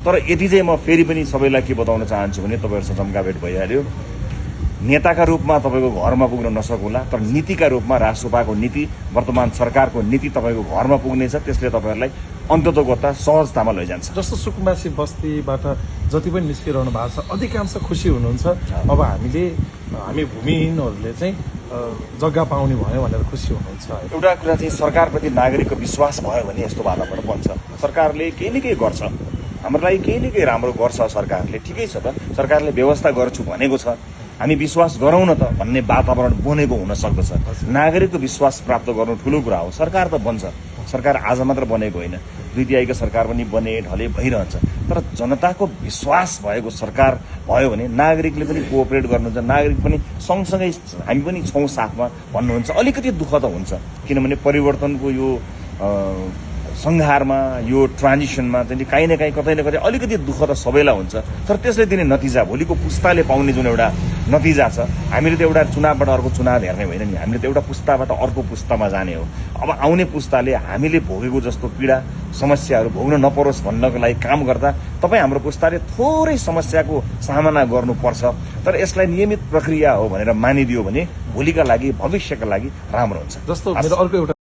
तर यति चाहिँ म फेरि पनि सबैलाई के बताउन चाहन्छु भने तपाईहरुसँग जम्काभेट भइहाल्यो। नेताका रूपमा तपाईको घरमा पुग्न नसकुला, तर नीतिका रूपमा राष्ट्रसभाको नीति, वर्तमान सरकारको नीति तपाईको घरमा पुग्नेछ। त्यसले तपाईहरुलाई अन्ततोगत्ता सहजतामा लैजान्छ। जस्तो सुकुम्बासी बस्तीबाट जति पनि निस्किरहनु भएको छ, अधिकांश खुसी हुनुहुन्छ। अब हामी भूमिहीनहरूले चाहिँ जग्गा पाउने भयो भनेर खुसी हुनुहुन्छ। एउटा कुरा चाहिँ सरकारप्रति नागरिकको विश्वास भयो भने यस्तो वातावरण बन्छ। सरकारले केही न केही गर्छ, हाम्रो लागि केही न केही राम्रो गर्छ सरकारले। ठिकै छ त, सरकारले व्यवस्था गर्छु भनेको छ, हामी विश्वास गरौँ न त भन्ने वातावरण बनेको हुन सक्दछ। नागरिकको विश्वास प्राप्त गर्नु ठूलो कुरा हो। सरकार त बन्छ, सरकार आज मात्र बनेको होइन, 2 तिहाईको सरकार पनि बने ढले भइरहन्छ। तर जनताको विश्वास भएको सरकार भयो भने नागरिकले पनि कोअपरेट गर्नुहुन्छ, नागरिक पनि सँगसँगै हामी पनि छौँ साथमा भन्नुहुन्छ। अलिकति दुःख त हुन्छ, किनभने परिवर्तनको यो संहारमा, यो ट्रान्जिसनमा चाहिँ कहीँ न कहीँ कतै न कतै अलिकति दुःख त सबैलाई हुन्छ। तर त्यसले दिने नतिजा, भोलिको पुस्ताले पाउने जुन एउटा नतिजा छ, हामीले त एउटा चुनावबाट अर्को चुनाव हेर्ने होइन नि, हामीले त एउटा पुस्ताबाट अर्को पुस्तामा जाने हो। अब आउने पुस्ताले हामीले भोगेको जस्तो पीडा समस्याहरू भोग्न नपरोस् भन्नको लागि काम गर्दा तपाईँ हाम्रो पुस्ताले थोरै समस्याको सामना गर्नुपर्छ। तर यसलाई नियमित प्रक्रिया हो भनेर मानिदियो भने भोलिका लागि, भविष्यका लागि राम्रो हुन्छ। जस्तो मेरो अर्को एउटा